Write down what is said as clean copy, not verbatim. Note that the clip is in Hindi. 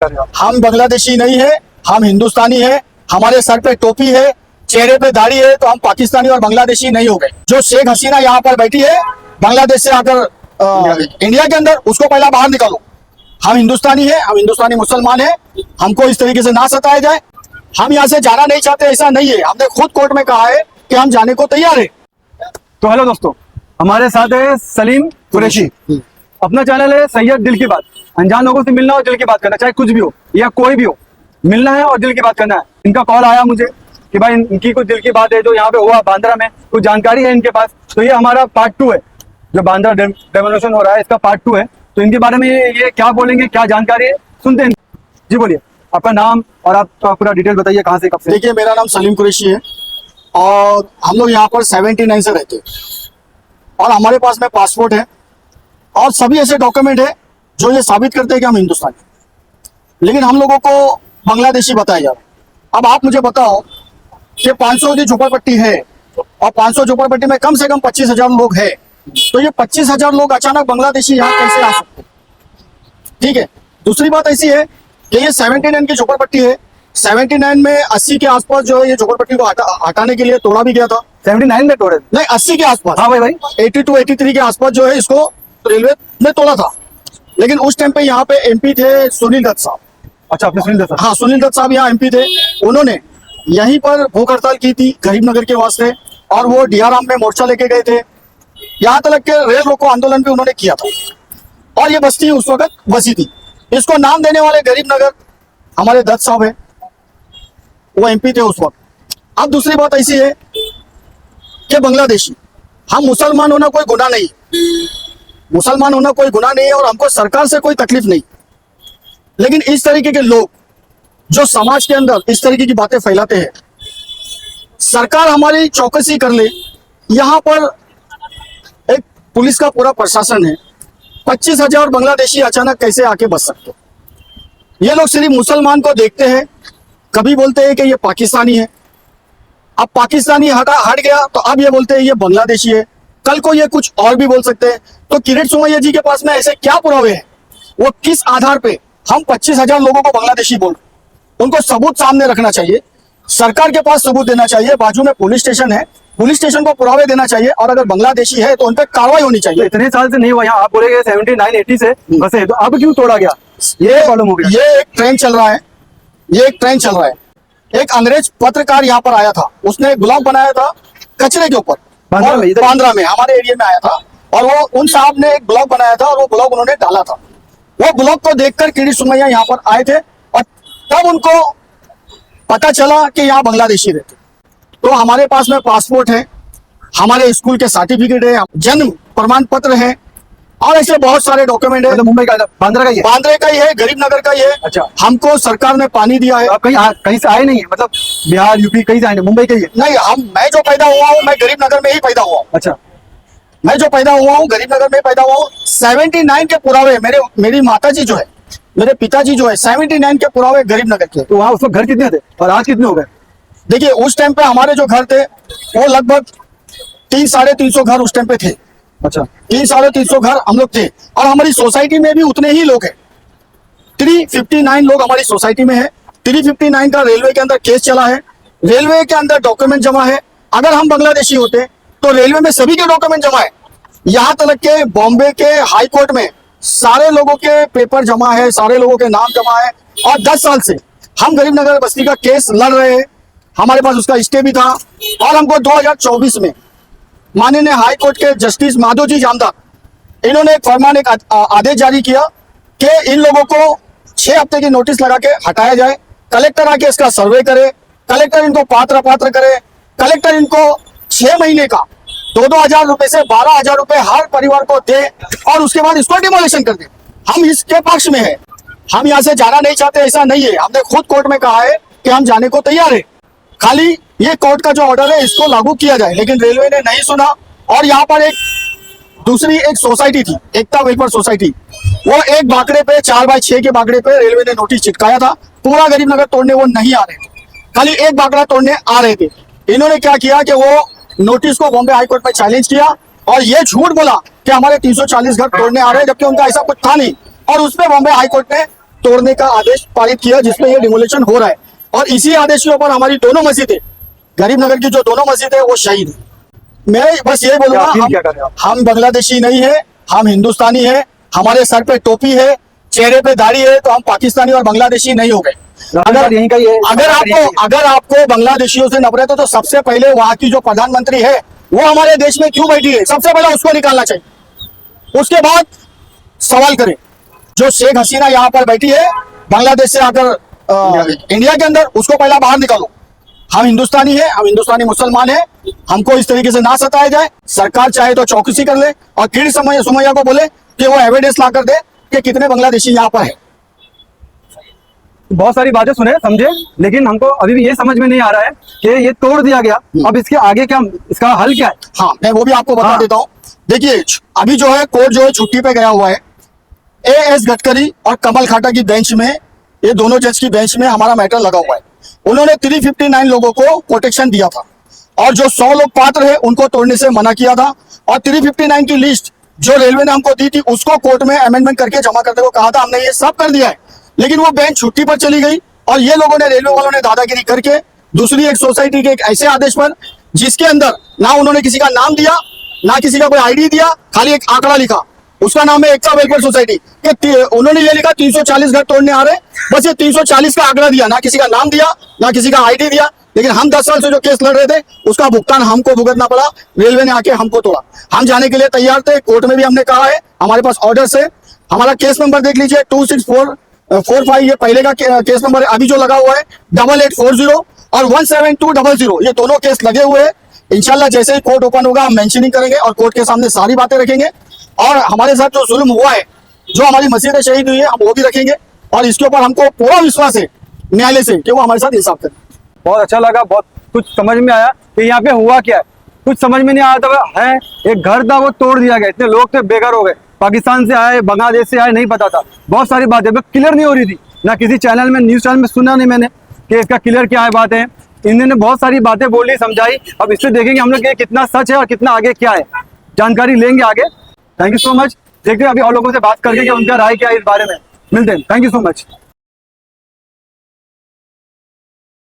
हम बांग्लादेशी नहीं है, हम हिंदुस्तानी है। हमारे सर पे टोपी है, चेहरे पे दाढ़ी है, तो हम पाकिस्तानी और बांग्लादेशी नहीं हो गए। जो शेख हसीना यहाँ पर बैठी है बांग्लादेश से आकर इंडिया के अंदर, उसको पहला बाहर निकालो। हम हिंदुस्तानी है, हम हिंदुस्तानी मुसलमान है, हमको इस तरीके से ना सताया जाए। हम यहाँ से जाना नहीं चाहते, ऐसा नहीं है। हमने खुद कोर्ट में कहा है कि हम जाने को तैयार है। तो हेलो दोस्तों, हमारे साथ है सलीम कुरैशी। अपना चैनल है सैयद दिल की बात। अनजान लोगों से मिलना और दिल की बात करना, चाहे कुछ भी हो या कोई भी हो, मिलना है और दिल की बात करना है। इनका कॉल आया मुझे कि भाई इनकी कुछ दिल की बात है जो यहाँ पे हुआ बांद्रा में, कुछ जानकारी है इनके पास। तो ये हमारा पार्ट 2 है, जो बांद्रा डेमोलिशन हो रहा है, इसका पार्ट 2 है। तो इनके बारे में ये क्या बोलेंगे, क्या जानकारी है, सुनते हैं। जी बोलिए, आपका नाम और आप पूरा डिटेल बताइए, कहाँ से कब से। देखिए, मेरा नाम सलीम कुरैशी है और हम लोग यहाँ पर 79 से रहते हैं और हमारे पास में पासपोर्ट है और सभी ऐसे डॉक्यूमेंट है जो ये साबित करते हैं कि हम हिंदुस्तानी, लेकिन हम लोगों को बांग्लादेशी बताया जा रहा है। अब आप मुझे बताओ कि 500 की झोपड़पट्टी है और 500 झोपड़पट्टी में कम से कम 25,000 लोग हैं, तो ये 25,000 लोग अचानक बांग्लादेशी यहाँ कैसे आ सकते? ठीक है। दूसरी बात ऐसी है कि ये 79 की झोपड़पट्टी है। 79 में 80 के आसपास जो है ये झोपड़पट्टी को हटाने के लिए तोड़ा भी गया था। 79 में तोड़े? नहीं, 80 के आसपास। हाँ भाई 82 83 के आसपास जो है इसको रेलवे ने तोड़ा था। लेकिन उस टाइम पे यहाँ पे एमपी थे सुनील दत्त साहब। अच्छा, आपने सुनील दत्त? हाँ, सुनील दत्त साहब यहाँ एमपी थे। उन्होंने यहीं पर भूख हड़ताल की थी गरीबनगर के वास्ते और वो डियाराम में मोर्चा लेके गए थे। यहाँ तक के रेल रोको आंदोलन भी उन्होंने किया था और ये बस्ती उस वक्त बसी थी। इसको नाम देने वाले गरीबनगर हमारे दत्त साहब है, वो एमपी थे उस वक्त। अब दूसरी बात ऐसी है कि बांग्लादेशी, हम मुसलमान होना कोई गुनाह नहीं, मुसलमान होना कोई गुनाह नहीं है और हमको सरकार से कोई तकलीफ नहीं। लेकिन इस तरीके के लोग जो समाज के अंदर इस तरीके की बातें फैलाते हैं, सरकार हमारी चौकसी कर ले। यहाँ पर एक पुलिस का पूरा प्रशासन है, 25,000 बांग्लादेशी अचानक कैसे आके बस सकते? ये लोग सिर्फ मुसलमान को देखते हैं, कभी बोलते हैं कि ये पाकिस्तानी है, अब पाकिस्तानी हट गया तो अब ये बोलते हैं ये बांग्लादेशी है, कल को ये कुछ और भी बोल सकते हैं। तो किरीट सोमैया जी के पास में ऐसे क्या पुरावे हैं? वो किस आधार पे हम 25,000 लोगों को बांग्लादेशी बोल रहे? उनको सबूत सामने रखना चाहिए, सरकार के पास सबूत देना चाहिए। बाजू में पुलिस स्टेशन है, पुलिस स्टेशन को पुरावे देना चाहिए और अगर बांग्लादेशी है तो उन पर कार्रवाई होनी चाहिए। इतने साल से नहीं हुआ यहाँ, आप बोलेंगे 79 80 से बसे, तो अब क्यों तोड़ा गया? ये मालूम हो गया। ये एक ट्रेन चल रहा है, ये एक ट्रेन चल रहा है। एक अंग्रेज पत्रकार यहाँ पर आया था, उसने एक ब्लॉग बनाया था कचरे के ऊपर, बांद्रा में हमारे एरिया में आया था और वो उन साहब ने एक ब्लॉग बनाया था और वो ब्लॉग उन्होंने डाला था। वो ब्लॉग को देखकर किरीट सोमैया यहाँ पर आए थे और तब उनको पता चला कि यहाँ बांग्लादेशी रहते। तो हमारे पास में पासपोर्ट है, हमारे स्कूल के सर्टिफिकेट है, जन्म प्रमाण पत्र है और ऐसे बहुत सारे डॉक्यूमेंट है। तो मुंबई का, बांद्रा का ही है? बांद्रा का ही है, गरीबनगर का ही है। अच्छा। हमको सरकार ने पानी दिया है। आप कहीं से आए नहीं है, मतलब बिहार यूपी कहीं से आए नहीं, मुंबई का ही है? नहीं, मैं जो पैदा हुआ हूँ मैं गरीबनगर में ही पैदा हुआ हूँ। अच्छा, मैं जो पैदा हुआ हूँ गरीबनगर में पैदा हुआ हूँ। 79 के पुरावे मेरी माता जी जो है, मेरे पिताजी जो है 79 के पुरावे गरीबनगर के। तो वहाँ उस वक्त घर कितने थे और आज कितने हो गए? देखिए, उस टाइम पे हमारे जो घर थे वो लगभग 300-350 घर उस टाइम पे थे। अच्छा, 300-350 घर हम लोग थे और हमारी सोसाइटी में भी उतने ही लोग हैं। 359 लोग हमारी सोसाइटी में है। 359 का रेलवे के अंदर केस चला है, रेलवे के अंदर डॉक्यूमेंट जमा है। अगर हम बांग्लादेशी होते तो रेलवे में सभी के डॉक्यूमेंट जमा है, यहाँ तक के बॉम्बे के हाई कोर्ट में सारे लोगों के पेपर जमा है, सारे लोगों के नाम जमा है। और 10 साल से हम गरीबनगर बस्ती का केस लड़ रहे हैं, हमारे पास उसका स्टे भी था और हमको 2024 में माननीय हाई कोर्ट के जस्टिस माधोजी जामदार इन्होंने एक फरमान, एक आदेश जारी किया कि इन लोगों को 6 हफ्ते की नोटिस लगा के हटाया जाए। कलेक्टर आके इसका सर्वे करे, कलेक्टर इनको पात्र करे, कलेक्टर इनको 6 महीने का 2-2 हजार रुपए से 12,000 रुपए हर परिवार को दे और उसके बाद इसको डिमोलिशन कर दे। हम इसके पक्ष में है, हम यहाँ से जाना नहीं चाहते, ऐसा नहीं है। हमने खुद कोर्ट में कहा है कि हम जाने को तैयार है, खाली ये कोर्ट का जो ऑर्डर है इसको लागू किया जाए। लेकिन रेलवे ने नहीं सुना और यहाँ पर दूसरी एक सोसाइटी थी, एकता वेलफेयर सोसाइटी, वो एक बाकड़े पे 4x6 के बाकड़े पे रेलवे ने नोटिस चिपकाया था। पूरा गरीबनगर तोड़ने वो नहीं आ रहे थे, खाली एक बाकड़ा तोड़ने आ रहे थे। इन्होंने क्या किया कि वो नोटिस को बॉम्बे हाई कोर्ट में चैलेंज किया और ये झूठ बोला कि हमारे 340 घर तोड़ने आ रहे हैं, जबकि उनका ऐसा कुछ था नहीं। और उसमें बॉम्बे हाई कोर्ट ने तोड़ने का आदेश पारित किया जिसमें ये डिमोलिशन हो रहा है। और इसी आदेश के ऊपर हमारी दोनों मस्जिदें, गरीब नगर की जो दोनों मस्जिद है वो शहीद है। मैं बस ये बोलूंगा, क्या कर रहे हो आप? हम बांग्लादेशी नहीं है, हम हिंदुस्तानी है। हमारे सर पे टोपी है, चेहरे पे दाढ़ी है, तो हम पाकिस्तानी और बांग्लादेशी नहीं हो गए। अगर यहीं का ही है, अगर आपको बांग्लादेशियों से नफरत है तो सबसे पहले वहां की जो प्रधानमंत्री है वो हमारे देश में क्यों बैठी है, सबसे पहले उसको निकालना चाहिए। उसके बाद सवाल करें। जो शेख हसीना यहाँ पर बैठी है बांग्लादेश से आकर इंडिया के अंदर, उसको पहला बाहर निकालो। हम हिंदुस्तानी है, हम हिंदुस्तानी मुसलमान है, हमको इस तरीके से ना सताया जाए। सरकार चाहे तो चौकसी कर ले और किड सुमैया को बोले कि वो एविडेंस ला कर दे कि कितने बांग्लादेशी यहाँ पर है। बहुत सारी बातें सुने समझे, लेकिन हमको अभी भी ये समझ में नहीं आ रहा है कि ये तोड़ दिया गया, अब इसके आगे क्या, इसका हल क्या है? हाँ, मैं वो भी आपको बता देता हूँ। देखिए, अभी जो है कोर्ट जो है छुट्टी पे गया हुआ है। एएस गडकरी और कमल खाटा की बेंच में, ये दोनों जज की बेंच में हमारा मैटर लगा हुआ है। उन्होंने 359 लोगों को प्रोटेक्शन दिया था और जो 100 लोग पात्र है उनको तोड़ने से मना किया था। और 359 की लिस्ट जो रेलवे ने हमको दी थी उसको कोर्ट में अमेंडमेंट करके जमा करने को कहा था, हमने ये सब कर दिया है। लेकिन वो बेंच छुट्टी पर चली गई और ये लोगों ने, रेलवे वालों ने दादागिरी करके दूसरी एक सोसाइटी के एक ऐसे आदेश पर, जिसके अंदर ना उन्होंने किसी का नाम दिया ना किसी का कोई आईडी दिया, खाली एक आंकड़ा लिखा, उसका नाम है एकता वेलफेयर सोसाइटी, कि उन्होंने ये लिखा 340 घर तोड़ने आ रहे, बस ये 340 का आंकड़ा दिया, ना किसी का नाम दिया ना किसी का आईडी दिया। लेकिन हम 10 साल से जो केस लड़ रहे थे उसका भुगतान हमको भुगतना पड़ा, रेलवे ने आके हमको तोड़ा। हम जाने के लिए तैयार थे, कोर्ट में भी हमने कहा है, हमारे पास ऑर्डर है। हमारा केस नंबर देख लीजिए 26445, ये पहले का केस नंबर है। अभी जो लगा हुआ है 8840 और 17200, ये दोनों केस लगे हुए हैं। इंशाल्लाह जैसे ही कोर्ट ओपन होगा हम मेंशनिंग करेंगे और कोर्ट के सामने सारी बातें रखेंगे। और हमारे साथ जो जुल्म हुआ है, जो हमारी मस्जिदें शहीद हुई है, हम वो भी रखेंगे। और इसके ऊपर हमको पूरा विश्वास है न्यायालय से कि वो हमारे साथ इंसाफ करें। बहुत अच्छा लगा, बहुत कुछ समझ में आया कि यहाँ पे हुआ क्या है। कुछ समझ में नहीं आया था, है एक घर था वो तोड़ दिया गया, इतने लोग थे बेघर हो गए, पाकिस्तान से आए बांग्लादेश से आए, नहीं पता था। बहुत सारी बातें क्लियर नहीं हो रही थी, ना किसी चैनल में, न्यूज चैनल में सुना नहीं मैंने कि इसका क्लियर क्या है बातें। इन्होंने बहुत सारी बातें बोली, समझाई। अब इससे देखेंगे हम लोग कि कितना सच है और कितना आगे क्या है, जानकारी लेंगे आगे। Thank you so much. देखते हैं अभी और लोगों से बात करके कि उनका राय क्या है इस बारे में। मिलते हैं, थैंक यू सो मच।